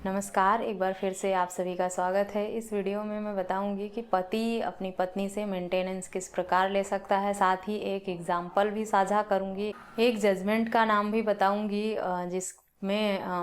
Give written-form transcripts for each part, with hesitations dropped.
नमस्कार, एक बार फिर से आप सभी का स्वागत है। इस वीडियो में मैं बताऊंगी कि पति अपनी पत्नी से मेंटेनेंस किस प्रकार ले सकता है। साथ ही एक एग्जाम्पल भी साझा करूंगी, एक जजमेंट का नाम भी बताऊंगी जिसमें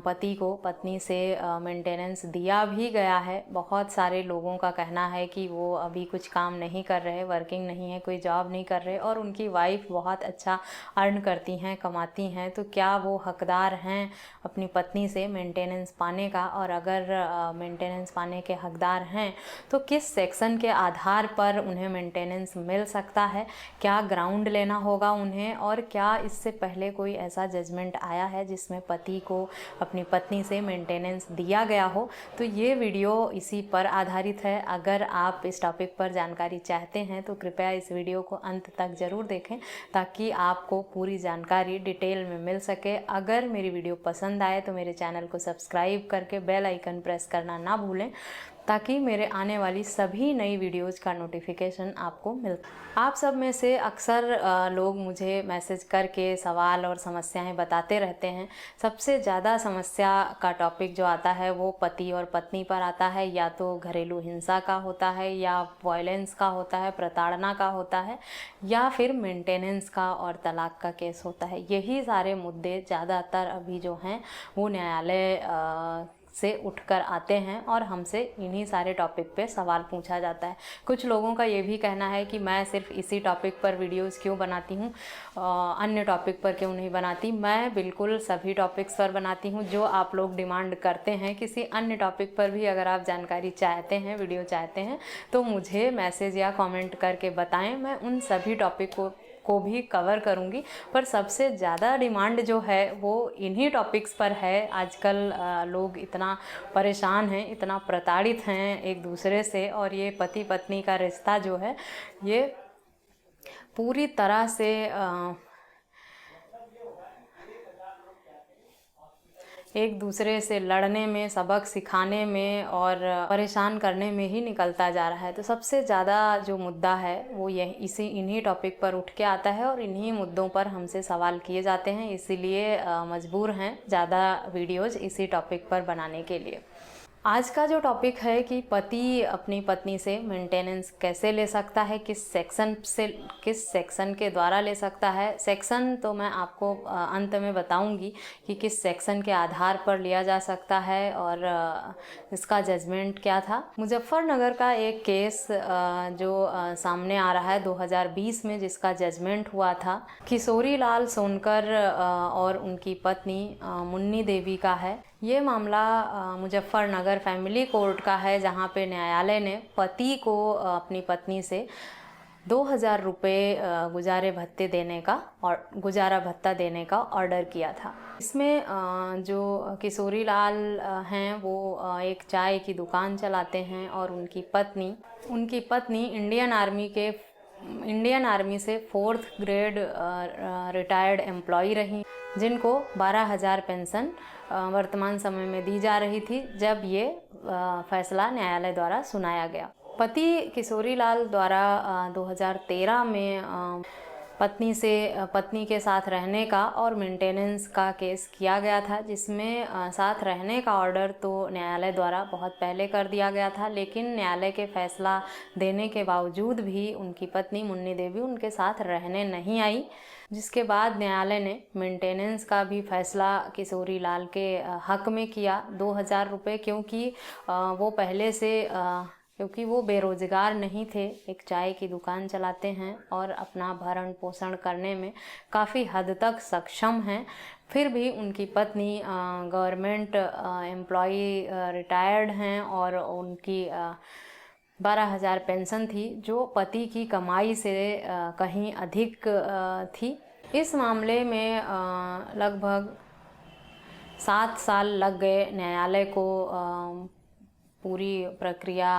पति को पत्नी से मेंटेनेंस दिया भी गया है। बहुत सारे लोगों का कहना है कि वो अभी कुछ काम नहीं कर रहे, वर्किंग नहीं है, कोई जॉब नहीं कर रहे और उनकी वाइफ बहुत अच्छा अर्न करती हैं, कमाती हैं, तो क्या वो हकदार हैं अपनी पत्नी से मेंटेनेंस पाने का? और अगर मेंटेनेंस पाने के हकदार हैं तो किस सेक्शन के आधार पर उन्हें मेंटेनेंस मिल सकता है? क्या ग्राउंड लेना होगा उन्हें? और क्या इससे पहले कोई ऐसा जजमेंट आया है जिसमें पति को अपनी पत्नी से मेंटेनेंस दिया गया हो? तो ये वीडियो इसी पर आधारित है। अगर आप इस टॉपिक पर जानकारी चाहते हैं तो कृपया इस वीडियो को अंत तक ज़रूर देखें ताकि आपको पूरी जानकारी डिटेल में मिल सके। अगर मेरी वीडियो पसंद आए तो मेरे चैनल को सब्सक्राइब करके बेल आइकन प्रेस करना ना भूलें ताकि मेरे आने वाली सभी नई वीडियोज़ का नोटिफिकेशन आपको मिलता। आप सब में से अक्सर लोग मुझे मैसेज करके सवाल और समस्याएं बताते रहते हैं। सबसे ज़्यादा समस्या का टॉपिक जो आता है वो पति और पत्नी पर आता है। या तो घरेलू हिंसा का होता है, या वायलेंस का होता है, प्रताड़ना का होता है, या फिर मेंटेनेंस का और तलाक का केस होता है। यही सारे मुद्दे ज़्यादातर अभी जो हैं वो न्यायालय से उठकर आते हैं और हमसे इन्हीं सारे टॉपिक पे सवाल पूछा जाता है। कुछ लोगों का ये भी कहना है कि मैं सिर्फ इसी टॉपिक पर वीडियोस क्यों बनाती हूँ, अन्य टॉपिक पर क्यों नहीं बनाती। मैं बिल्कुल सभी टॉपिक्स पर बनाती हूँ जो आप लोग डिमांड करते हैं। किसी अन्य टॉपिक पर भी अगर आप जानकारी चाहते हैं, वीडियो चाहते हैं, तो मुझे मैसेज या कमेंट करके बताएं। मैं उन सभी टॉपिक को भी कवर करूंगी, पर सबसे ज़्यादा डिमांड जो है वो इन्हीं टॉपिक्स पर है। आजकल लोग इतना परेशान हैं, इतना प्रताड़ित हैं एक दूसरे से, और ये पति पत्नी का रिश्ता जो है ये पूरी तरह से एक दूसरे से लड़ने में, सबक सिखाने में और परेशान करने में ही निकलता जा रहा है। तो सबसे ज़्यादा जो मुद्दा है वो इन्हीं टॉपिक पर उठ के आता है और इन्हीं मुद्दों पर हमसे सवाल किए जाते हैं। इसीलिए मजबूर हैं ज़्यादा वीडियोज़ इसी टॉपिक पर बनाने के लिए। आज का जो टॉपिक है कि पति अपनी पत्नी से मेंटेनेंस कैसे ले सकता है, किस सेक्शन के द्वारा ले सकता है। सेक्शन तो मैं आपको अंत में बताऊंगी कि किस सेक्शन के आधार पर लिया जा सकता है और इसका जजमेंट क्या था। मुजफ्फरनगर का एक केस जो सामने आ रहा है 2020 में, जिसका जजमेंट हुआ था, किशोरी लाल सोनकर और उनकी पत्नी मुन्नी देवी का है। ये मामला मुजफ्फरनगर फैमिली कोर्ट का है, जहाँ पे न्यायालय ने पति को अपनी पत्नी से 2000 रुपये गुजारा भत्ता देने का ऑर्डर किया था। इसमें जो किशोरी लाल हैं वो एक चाय की दुकान चलाते हैं और उनकी पत्नी इंडियन आर्मी से 4th ग्रेड रिटायर्ड एम्प्लॉय रही, जिनको 12,000 पेंशन वर्तमान समय में दी जा रही थी जब ये फैसला न्यायालय द्वारा सुनाया गया। पति किशोरी लाल द्वारा 2013 में पत्नी के साथ रहने का और मेंटेनेंस का केस किया गया था, जिसमें साथ रहने का ऑर्डर तो न्यायालय द्वारा बहुत पहले कर दिया गया था, लेकिन न्यायालय के फैसला देने के बावजूद भी उनकी पत्नी मुन्नी देवी उनके साथ रहने नहीं आई, जिसके बाद न्यायालय ने मेंटेनेंस का भी फैसला किशोरी लाल के हक में किया 2000 रुपये, क्योंकि वो बेरोजगार नहीं थे, एक चाय की दुकान चलाते हैं और अपना भरण पोषण करने में काफ़ी हद तक सक्षम हैं। फिर भी उनकी पत्नी गवर्नमेंट एम्प्लॉय रिटायर्ड हैं और उनकी 12,000 पेंशन थी, जो पति की कमाई से कहीं अधिक थी। इस मामले में लगभग 7 साल लग गए न्यायालय को पूरी प्रक्रिया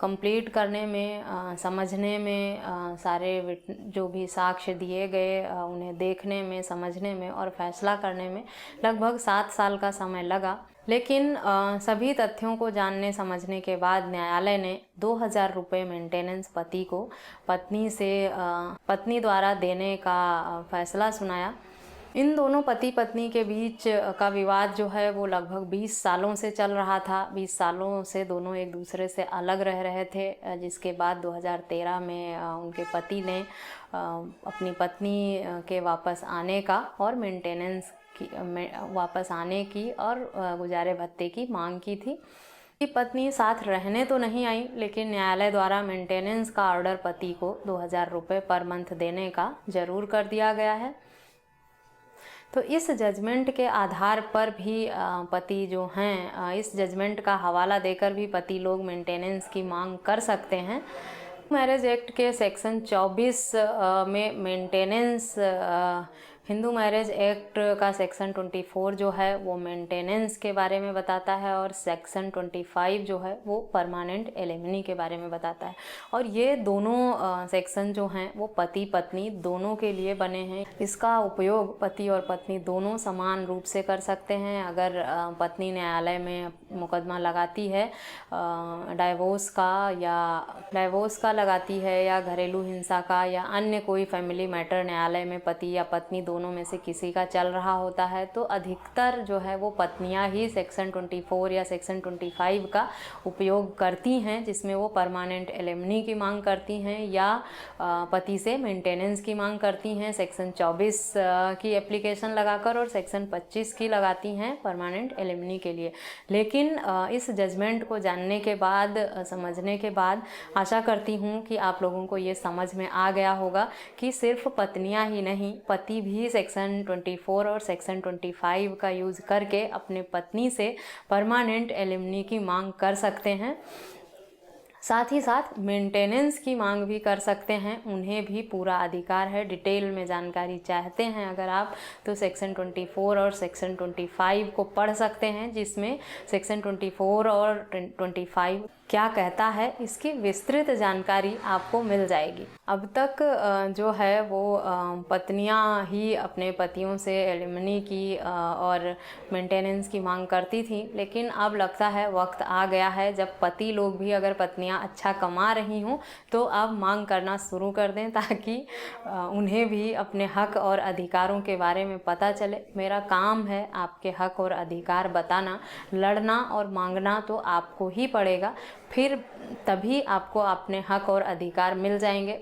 कंप्लीट करने में, समझने में, सारे जो भी साक्ष्य दिए गए उन्हें देखने में, समझने में और फैसला करने में लगभग 7 साल का समय लगा। लेकिन सभी तथ्यों को जानने समझने के बाद न्यायालय ने 2000 रुपये मेंटेनेंस पति को पत्नी द्वारा देने का फैसला सुनाया। इन दोनों पति पत्नी के बीच का विवाद जो है वो लगभग 20 सालों से चल रहा था। 20 सालों से दोनों एक दूसरे से अलग रह रहे थे, जिसके बाद 2013 में उनके पति ने अपनी पत्नी के वापस आने का और मेंटेनेंस की वापस आने की और गुजारे भत्ते की मांग की थी। कि पत्नी साथ रहने तो नहीं आई, लेकिन न्यायालय द्वारा मेंटेनेंस का ऑर्डर पति को 2000 रुपये पर मंथ देने का जरूर कर दिया गया है। तो इस जजमेंट के आधार पर भी पति जो हैं, इस जजमेंट का हवाला देकर भी पति लोग मेंटेनेंस की मांग कर सकते हैं। मैरिज एक्ट के सेक्शन 24 में मेंटेनेंस, हिंदू मैरिज एक्ट का सेक्शन 24 जो है वो मेंटेनेंस के बारे में बताता है और सेक्शन 25 जो है वो परमानेंट एलिमनी के बारे में बताता है। और ये दोनों सेक्शन जो हैं वो पति पत्नी दोनों के लिए बने हैं। इसका उपयोग पति और पत्नी दोनों समान रूप से कर सकते हैं। अगर पत्नी न्यायालय में मुकदमा लगाती है डाइवोर्स का लगाती है या घरेलू हिंसा का या अन्य कोई फैमिली मैटर न्यायालय में पति या पत्नी दोनों में से किसी का चल रहा होता है, तो अधिकतर जो है वो पत्नियां ही सेक्शन 24 या सेक्शन 25 का उपयोग करती हैं, जिसमें वो परमानेंट एलिमनी की मांग करती हैं या पति से मेंटेनेंस की मांग करती हैं सेक्शन 24 की एप्लीकेशन लगाकर और सेक्शन 25 की लगाती हैं परमानेंट एलिमनी के लिए। लेकिन इस जजमेंट को जानने के बाद, समझने के बाद आशा करती हूँ कि आप लोगों को ये समझ में आ गया होगा कि सिर्फ पत्नियां ही नहीं, पति भी सेक्शन 24 और सेक्शन 25 का यूज़ करके अपने पत्नी से परमानेंट एलिमनी की मांग कर सकते हैं। साथ ही साथ मेंटेनेंस की मांग भी कर सकते हैं, उन्हें भी पूरा अधिकार है। डिटेल में जानकारी चाहते हैं अगर आप, तो सेक्शन 24 और सेक्शन 25 को पढ़ सकते हैं, जिसमें सेक्शन 24 और 25 क्या कहता है इसकी विस्तृत जानकारी आपको मिल जाएगी। अब तक जो है वो पत्नियां ही अपने पतियों से एलिमनी की और मेंटेनेंस की मांग करती थी, लेकिन अब लगता है वक्त आ गया है जब पति लोग भी, अगर पत्नियां अच्छा कमा रही हों तो अब मांग करना शुरू कर दें, ताकि उन्हें भी अपने हक और अधिकारों के बारे में पता चले। मेरा काम है आपके हक और अधिकार बताना, लड़ना और मांगना तो आपको ही पड़ेगा, फिर तभी आपको अपने हक और अधिकार मिल जाएंगे,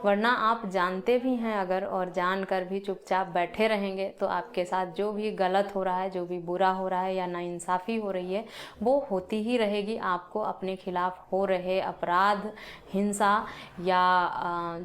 वरना आप जानते भी हैं अगर और जानकर भी चुपचाप बैठे रहेंगे तो आपके साथ जो भी गलत हो रहा है, जो भी बुरा हो रहा है या नाइंसाफ़ी हो रही है वो होती ही रहेगी। आपको अपने खिलाफ हो रहे अपराध, हिंसा या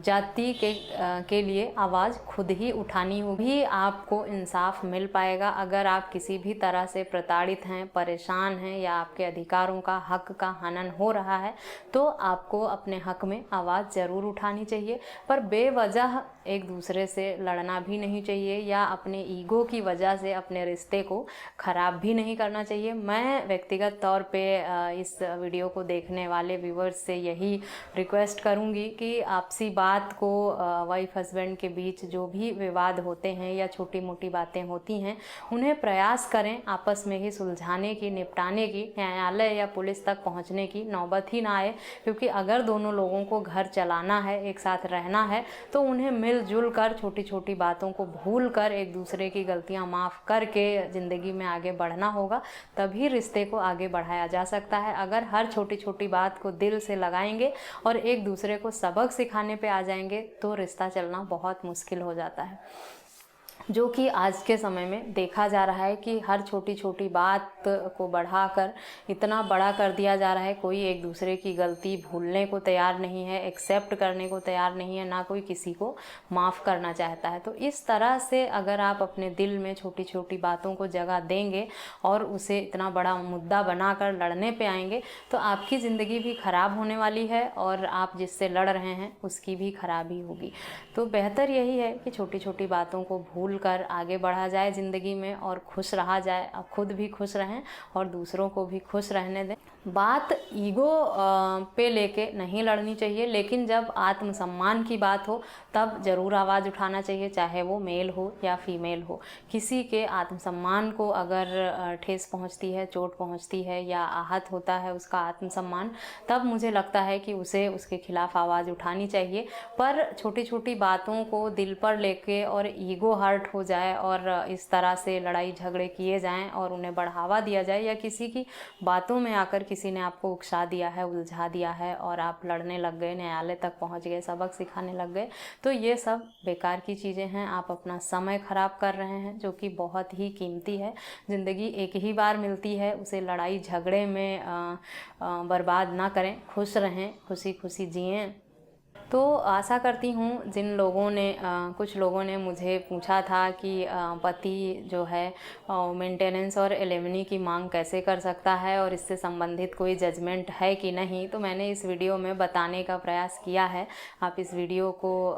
जाति के लिए आवाज़ खुद ही उठानी होगी। आपको इंसाफ मिल पाएगा। अगर आप किसी भी तरह से प्रताड़ित हैं, परेशान हैं या आपके अधिकारों का, हक का हनन हो रहा है, तो आपको अपने हक में आवाज़ ज़रूर उठानी चाहिए। पर बेवजह एक दूसरे से लड़ना भी नहीं चाहिए या अपने ईगो की वजह से अपने रिश्ते को ख़राब भी नहीं करना चाहिए। मैं व्यक्तिगत तौर पे इस वीडियो को देखने वाले व्यूवर्स से यही रिक्वेस्ट करूंगी कि आपसी बात को, वाइफ हस्बैंड के बीच जो भी विवाद होते हैं या छोटी मोटी बातें होती हैं, उन्हें प्रयास करें आपस में ही सुलझाने की, निपटाने की। न्यायालय या पुलिस तक पहुंचने की नौबत ही ना आए, क्योंकि अगर दोनों लोगों को घर चलाना है, एक साथ रहना है, तो उन्हें मिलजुल कर, छोटी छोटी बातों को भूल कर, एक दूसरे की गलतियां माफ़ करके ज़िंदगी में आगे बढ़ना होगा। तभी रिश्ते को आगे बढ़ाया जा सकता है। अगर हर छोटी छोटी बात को दिल से लगाएंगे और एक दूसरे को सबक सिखाने पे आ जाएंगे तो रिश्ता चलना बहुत मुश्किल हो जाता है, जो कि आज के समय में देखा जा रहा है कि हर छोटी छोटी बात को बढ़ाकर इतना बड़ा कर दिया जा रहा है। कोई एक दूसरे की गलती भूलने को तैयार नहीं है, एक्सेप्ट करने को तैयार नहीं है, ना कोई किसी को माफ़ करना चाहता है। तो इस तरह से अगर आप अपने दिल में छोटी छोटी बातों को जगह देंगे और उसे इतना बड़ा मुद्दा बनाकर लड़ने पे आएंगे, तो आपकी ज़िंदगी भी ख़राब होने वाली है और आप जिससे लड़ रहे हैं उसकी भी खराबी होगी। तो बेहतर यही है कि छोटी छोटी बातों को भूल कर आगे बढ़ा जाए ज़िंदगी में और खुश रहा जाए। अब खुद भी खुश रहें और दूसरों को भी खुश रहने दें। बात ईगो पे लेके नहीं लड़नी चाहिए, लेकिन जब आत्मसम्मान की बात हो तब ज़रूर आवाज़ उठाना चाहिए, चाहे वो मेल हो या फीमेल हो। किसी के आत्मसम्मान को अगर ठेस पहुंचती है, चोट पहुंचती है या आहत होता है उसका आत्मसम्मान, तब मुझे लगता है कि उसे उसके खिलाफ आवाज़ उठानी चाहिए। पर छोटी छोटी बातों को दिल पर लेके और ईगो हर्ट हो जाए और इस तरह से लड़ाई झगड़े किए जाएं और उन्हें बढ़ावा दिया जाए, या किसी की बातों में आकर किसी ने आपको उकसा दिया है, उलझा दिया है और आप लड़ने लग गए, न्यायालय तक पहुंच गए, सबक सिखाने लग गए, तो ये सब बेकार की चीज़ें हैं। आप अपना समय खराब कर रहे हैं जो कि बहुत ही कीमती है। ज़िंदगी एक ही बार मिलती है, उसे लड़ाई झगड़े में बर्बाद ना करें, खुश रहें, खुशी खुशी जिएं। तो आशा करती हूँ जिन लोगों ने कुछ लोगों ने मुझे पूछा था कि पति जो है मेंटेनेंस और एलिमनी की मांग कैसे कर सकता है और इससे संबंधित कोई जजमेंट है कि नहीं, तो मैंने इस वीडियो में बताने का प्रयास किया है। आप इस वीडियो को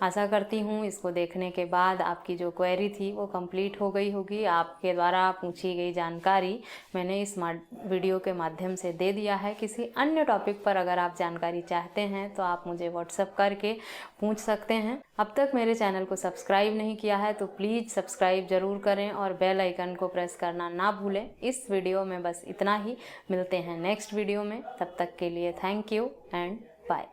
आशा करती हूँ इसको देखने के बाद आपकी जो क्वेरी थी वो कंप्लीट हो गई होगी। आपके द्वारा पूछी गई जानकारी मैंने इस वीडियो के माध्यम से दे दिया है। किसी अन्य टॉपिक पर अगर आप जानकारी चाहते हैं तो आप मुझे व्हाट्सएप करके पूछ सकते हैं। अब तक मेरे चैनल को सब्सक्राइब नहीं किया है तो प्लीज़ सब्सक्राइब ज़रूर करें और बेल आइकन को प्रेस करना ना भूलें। इस वीडियो में बस इतना ही, मिलते हैं नेक्स्ट वीडियो में, तब तक के लिए थैंक यू एंड बाय।